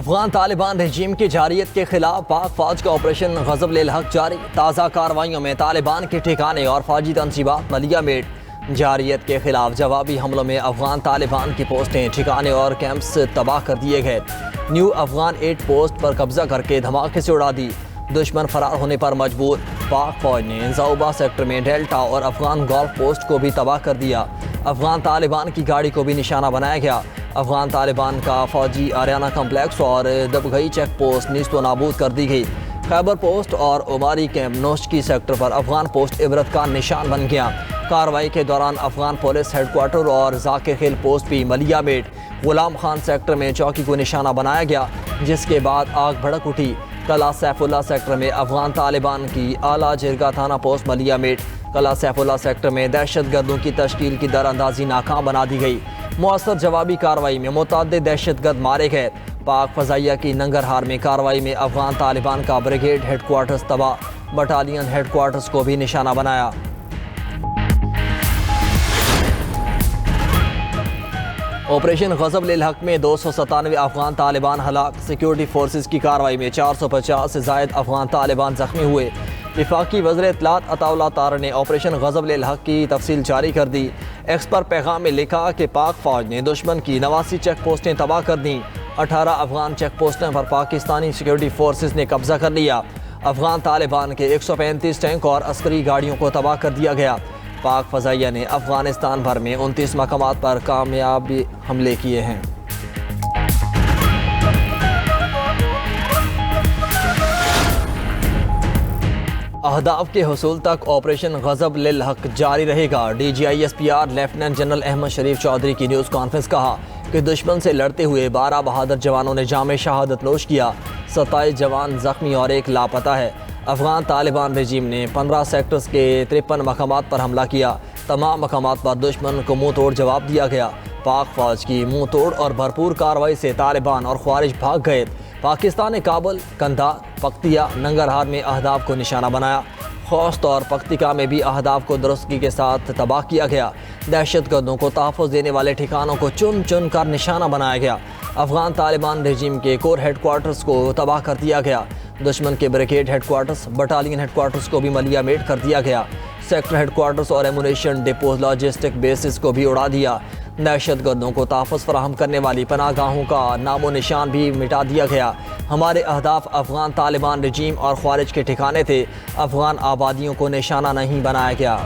افغان طالبان رجیم کی جارحیت کے خلاف پاک فوج کا آپریشن غضب للحق جاری۔ تازہ کارروائیوں میں طالبان کے ٹھکانے اور فوجی تنصیبات ملیہ میٹ۔ جارحیت کے خلاف جوابی حملوں میں افغان طالبان کی پوسٹیں، ٹھکانے اور کیمپس تباہ کر دیے گئے۔ نیو افغان 8 پوسٹ پر قبضہ کر کے دھماکے سے اڑا دی۔ دشمن فرار ہونے پر مجبور، پاک فوج نے زوبا سیکٹر میں ڈیلٹا اور افغان گولف پوسٹ کو بھی تباہ کر دیا۔ افغان طالبان کی گاڑی کو بھی نشانہ بنایا گیا۔ افغان طالبان کا فوجی آریانہ کمپلیکس اور دبگئی چیک پوسٹ نیست و نابود کر دی گئی۔ خیبر پوسٹ اور عماری کیمپ نوشکی سیکٹر پر افغان پوسٹ عبرت کا نشان بن گیا۔ کارروائی کے دوران افغان پولیس ہیڈ کوارٹر اور ذاکر خیل پوسٹ بھی ملیہ میٹ۔ غلام خان سیکٹر میں چوکی کو نشانہ بنایا گیا، جس کے بعد آگ بھڑک اٹھی۔ قلعہ سیف اللہ سیکٹر میں افغان طالبان کی اعلیٰ جرگہ تھانہ پوسٹ ملیہ میٹ۔ قلعہ سیف اللہ سیکٹر میں دہشت گردوں کی تشکیل کی در اندازی ناکام بنا دی گئی۔ مؤثر جوابی کارروائی میں متعدد دہشت گرد مارے گئے۔ پاک فضائیہ کی ننگرہار میں کارروائی میں افغان طالبان کا بریگیڈ ہیڈ کوارٹرز تباہ، بٹالین ہیڈ کوارٹرز کو بھی نشانہ بنایا۔ آپریشن غضب للحق میں 297 افغان طالبان ہلاک۔ سیکیورٹی فورسز کی کارروائی میں 450 سے زائد افغان طالبان زخمی ہوئے۔ وفاقی وزیر اطلاعات عطا اللہ طارق نے آپریشن غضب للحق کی تفصیل جاری کر دی۔ ایکس پر پیغام میں لکھا کہ پاک فوج نے دشمن کی 89 چیک پوسٹیں تباہ کر دیں۔ 18 افغان چیک پوسٹوں پر پاکستانی سیکیورٹی فورسز نے قبضہ کر لیا۔ افغان طالبان کے 135 ٹینک اور عسکری گاڑیوں کو تباہ کر دیا گیا۔ پاک فضائیہ نے افغانستان بھر میں 29 مقامات پر کامیابی حملے کیے ہیں۔ اہداف کے حصول تک آپریشن غضب للحق جاری رہے گا۔ D G I S P R lieutenant general Ahmed Sharif Chaudhry کی نیوز کانفرنس۔ کہا کہ دشمن سے لڑتے ہوئے 12 بہادر جوانوں نے جام شہادت نوش کیا، 27 جوان زخمی اور 1 لاپتہ ہے۔ افغان طالبان رجیم نے 15 سیکٹرز کے 53 مقامات پر حملہ کیا۔ تمام مقامات پر دشمن کو منہ توڑ جواب دیا گیا۔ پاک فوج کی منہ توڑ اور بھرپور کارروائی سے طالبان اور خوارج بھاگ گئے۔ پاکستان نے کابل، قندھار، پکتیہ، ننگرہار میں اہداف کو نشانہ بنایا۔ خوست اور پکتیکا میں بھی اہداف کو درستگی کے ساتھ تباہ کیا گیا۔ دہشت گردوں کو تحفظ دینے والے ٹھکانوں کو چن چن کر نشانہ بنایا گیا۔ افغان طالبان رجیم کے کور ہیڈ کوارٹرز کو تباہ کر دیا گیا۔ دشمن کے brigade headquarters, battalion headquarters کو بھی ملیہ میٹ کر دیا گیا۔ سیکٹر ہیڈ کوارٹرز اور ایمونیشن ڈپوز، لاجسٹک بیسز کو بھی اڑا دیا۔ دہشت گردوں کو تحفظ فراہم کرنے والی پناہ گاہوں کا نام و نشان بھی مٹا دیا گیا۔ ہمارے اہداف افغان طالبان رجیم اور خوارج کے ٹھکانے تھے، افغان آبادیوں کو نشانہ نہیں بنایا گیا۔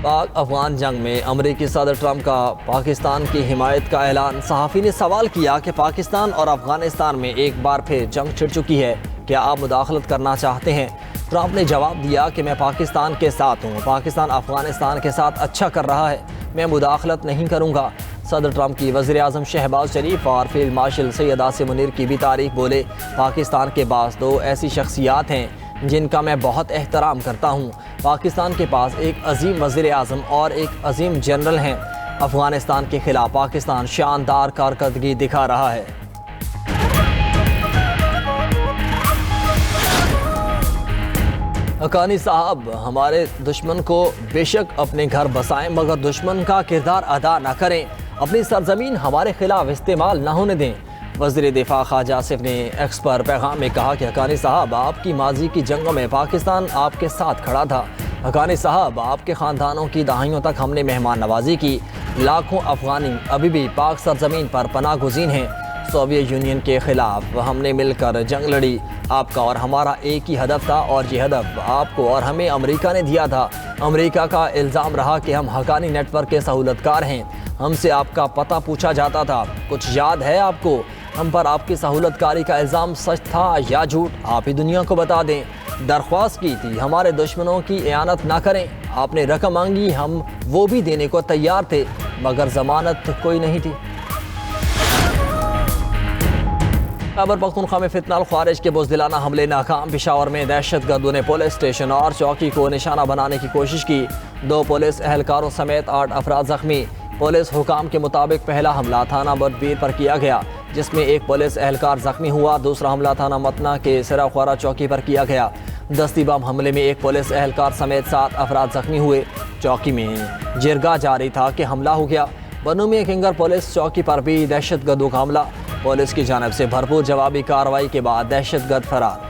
پاک افغان جنگ میں امریکی صدر ٹرمپ کا پاکستان کی حمایت کا اعلان۔ صحافی نے سوال کیا کہ پاکستان اور افغانستان میں ایک بار پھر جنگ چھڑ چکی ہے، کیا آپ مداخلت کرنا چاہتے ہیں؟ ٹرمپ نے جواب دیا کہ میں پاکستان کے ساتھ ہوں، پاکستان افغانستان کے ساتھ اچھا کر رہا ہے، میں مداخلت نہیں کروں گا۔ صدر ٹرمپ کی وزیر اعظم شہباز شریف اور فیلڈ مارشل سید عاصم منیر کی بھی تعریف۔ بولے، پاکستان کے پاس 2 ایسی شخصیات ہیں جن کا میں بہت احترام کرتا ہوں۔ پاکستان کے پاس ایک عظیم وزیر اعظم اور ایک عظیم جنرل ہیں۔ افغانستان کے خلاف پاکستان شاندار کارکردگی دکھا رہا ہے۔ حقانی صاحب، ہمارے دشمن کو بے شک اپنے گھر بسائیں مگر دشمن کا کردار ادا نہ کریں، اپنی سرزمین ہمارے خلاف استعمال نہ ہونے دیں۔ وزیر دفاع خواجہ آصف نے ایکس پر پیغام میں کہا کہ حقانی صاحب، آپ کی ماضی کی جنگوں میں پاکستان آپ کے ساتھ کھڑا تھا۔ حقانی صاحب، آپ کے خاندانوں کی دہائیوں تک ہم نے مہمان نوازی کی۔ لاکھوں افغانی ابھی بھی پاک سرزمین پر پناہ گزین ہیں۔ سوویت یونین کے خلاف ہم نے مل کر جنگ لڑی۔ آپ کا اور ہمارا ایک ہی ہدف تھا اور یہ ہدف آپ کو اور ہمیں امریکہ نے دیا تھا۔ امریکہ کا الزام رہا کہ ہم حقانی نیٹ ورک کے سہولت کار ہیں۔ ہم سے آپ کا پتہ پوچھا جاتا تھا، کچھ یاد ہے آپ کو؟ ہم پر آپ کی سہولت کاری کا الزام سچ تھا یا جھوٹ؟ آپ ہی دنیا کو بتا دیں۔ درخواست کی تھی ہمارے دشمنوں کی اعانت نہ کریں۔ آپ نے رقم مانگی، ہم وہ بھی دینے کو تیار تھے مگر ضمانت کوئی نہیں تھی۔ خیبر پختونخوا میں فتنہ الخوارج کے بزدلانہ حملے ناکام۔ پشاور میں دہشت گردوں نے پولیس اسٹیشن اور چوکی کو نشانہ بنانے کی کوشش کی۔ 2 پولیس اہلکاروں سمیت 8 افراد زخمی۔ پولیس حکام کے مطابق پہلا حملہ تھانہ بردبیر پر کیا گیا، جس میں 1 پولیس اہلکار زخمی ہوا۔ دوسرا حملہ تھانہ متنا کے سرا خوارا چوکی پر کیا گیا۔ دستی بم حملے میں 1 پولیس اہلکار سمیت 7 افراد زخمی ہوئے۔ چوکی میں جرگہ جاری تھا کہ حملہ ہو گیا۔ بنو میں کنگر پولیس چوکی پر بھی دہشت گردوں کا حملہ، پولیس کی جانب سے بھرپور جوابی کارروائی کے بعد دہشت گرد فرار۔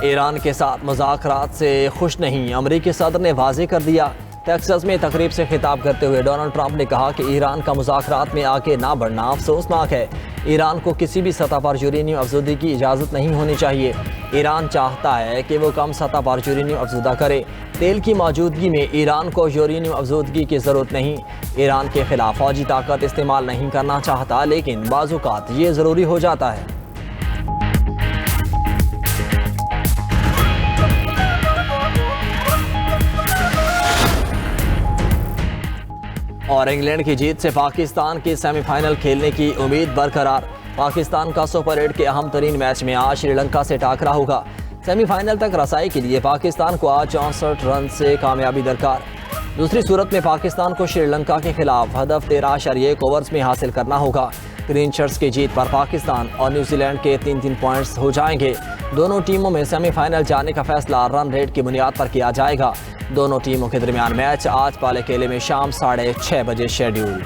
ایران کے ساتھ مذاکرات سے خوش نہیں، امریکی صدر نے واضح کر دیا۔ ٹیکساس میں تقریب سے خطاب کرتے ہوئے ڈونلڈ ٹرمپ نے کہا کہ ایران کا مذاکرات میں آگے نہ بڑھنا افسوسناک ہے۔ ایران کو کسی بھی سطح پر یورینیم افزودگی کی اجازت نہیں ہونی چاہیے۔ ایران چاہتا ہے کہ وہ کم سطح پر یورینیم افزودہ کرے۔ تیل کی موجودگی میں ایران کو یورینیم افزودگی کی ضرورت نہیں۔ ایران کے خلاف فوجی طاقت استعمال نہیں کرنا چاہتا، لیکن بعض اوقات یہ ضروری ہو جاتا ہے۔ اور انگلینڈ کی جیت سے پاکستان کی سیمی فائنل کھیلنے کی امید برقرار۔ پاکستان کا سپر 8 کے اہم ترین میچ میں آج سری لنکا سے ٹاکرا ہوگا۔ سیمی فائنل تک رسائی کے لیے پاکستان کو آج 64 رن سے کامیابی درکار۔ دوسری صورت میں پاکستان کو سری لنکا کے خلاف ہدف 13.1 اوورز میں حاصل کرنا ہوگا۔ گرین شرٹس کی جیت پر پاکستان اور نیوزی لینڈ کے 3-3 پوائنٹس ہو جائیں گے۔ دونوں ٹیموں میں سیمی فائنل جانے کا فیصلہ رن ریٹ کی بنیاد پر کیا جائے گا۔ دونوں ٹیموں کے درمیان میچ آج پالے کیلے میں شام 6:30 بجے شیڈیول۔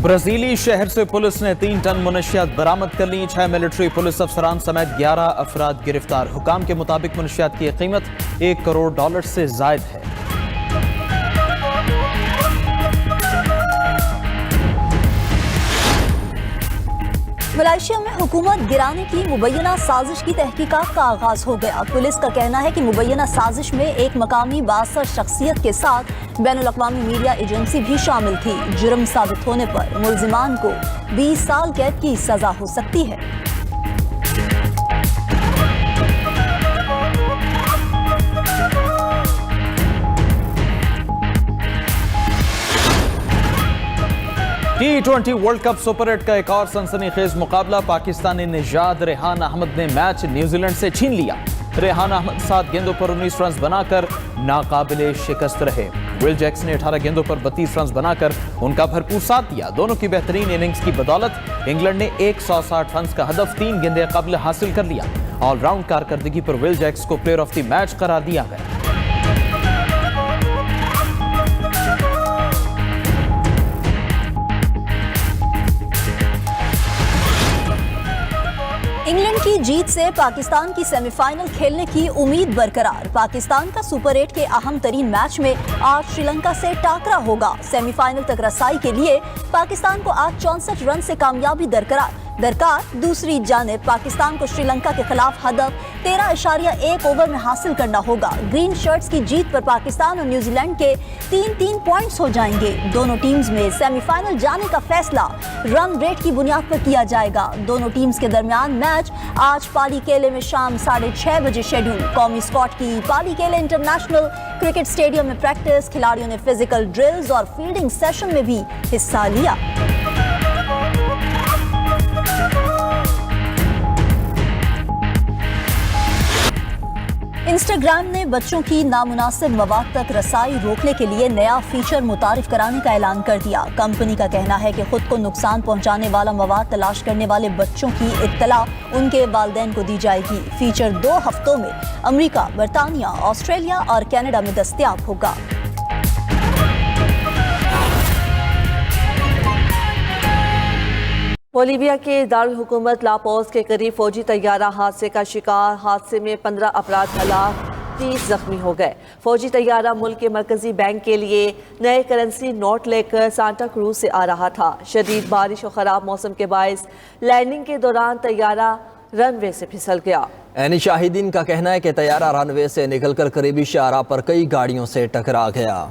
برازیلی شہر سے پولیس نے 3 ٹن منشیات برآمد کر لی، 6 ملٹری پولیس افسران سمیت 11 افراد گرفتار۔ حکام کے مطابق منشیات کی قیمت $1 کروڑ سے زائد ہے۔ ملائیشیا میں حکومت گرانے کی مبینہ سازش کی تحقیقات کا آغاز ہو گیا۔ پولیس کا کہنا ہے کہ مبینہ سازش میں ایک مقامی بااثر شخصیت کے ساتھ بین الاقوامی میڈیا ایجنسی بھی شامل تھی۔ جرم ثابت ہونے پر ملزمان کو 20 سال قید کی سزا ہو سکتی ہے۔ T20 ورلڈ کپ سپر 8 کا ایک اور سنسنی خیز مقابلہ، پاکستانی نژاد ریحان احمد نے میچ نیوزی لینڈ سے چھین لیا۔ ریحان احمد 7 گیندوں پر 19 رنز بنا کر ناقابل شکست رہے۔ ول جیکس نے 18 گیندوں پر 32 رنز بنا کر ان کا بھرپور ساتھ دیا۔ دونوں کی بہترین اننگز کی بدولت انگلینڈ نے 160 رنز کا ہدف 3 گیندیں قبل حاصل کر لیا۔ آل راؤنڈ کارکردگی پر ول جیکس کو پلیئر آف دی میچ قرار دیا گیا۔ انگلینڈ کی جیت سے پاکستان کی سیمی فائنل کھیلنے کی امید برقرار۔ پاکستان کا سپر 8 کے اہم ترین میچ میں آج سری لنکا سے ٹاکرا ہوگا۔ سیمی فائنل تک رسائی کے لیے پاکستان کو آج 64 رن سے کامیابی درکار۔ دوسری جانب پاکستان کو سری لنکا کے خلاف ہدف 13.1 اوور میں حاصل کرنا ہوگا۔ گرین شرٹس کی جیت پر پاکستان اور نیوزی لینڈ کے 3-3 پوائنٹس ہو جائیں گے۔ دونوں ٹیمز میں سیمی فائنل جانے کا فیصلہ رن ریٹ کی بنیاد پر کیا جائے گا۔ دونوں ٹیمز کے درمیان میچ آج پالی کیلے میں شام 6:30 بجے شیڈیول۔ قومی اسکواڈ کی پالی کیلے انٹرنیشنل کرکٹ اسٹیڈیم میں پریکٹس، کھلاڑیوں نے فزیکل ڈرلز اور فیلڈنگ سیشن میں بھی حصہ لیا۔ انسٹاگرام نے بچوں کی نامناسب مواد تک رسائی روکنے کے لیے نیا فیچر متعارف کرانے کا اعلان کر دیا۔ کمپنی کا کہنا ہے کہ خود کو نقصان پہنچانے والا مواد تلاش کرنے والے بچوں کی اطلاع ان کے والدین کو دی جائے گی۔ فیچر 2 ہفتوں میں امریکہ، برطانیہ، آسٹریلیا اور کینیڈا میں دستیاب ہوگا۔ بولیویا کے دارالحکومت لاپوز کے قریب فوجی طیارہ حادثے کا شکار، حادثے میں 15 افراد ہلاک، 30 زخمی ہو گئے۔ فوجی طیارہ ملک کے مرکزی بینک کے لیے نئے کرنسی نوٹ لے کر سانتا کروز سے آ رہا تھا۔ شدید بارش اور خراب موسم کے باعث لینڈنگ کے دوران طیارہ رن وے سے پھسل گیا۔ عینی شاہدین کا کہنا ہے کہ طیارہ رن وے سے نکل کر قریبی شاہراہ پر کئی گاڑیوں سے ٹکرا گیا۔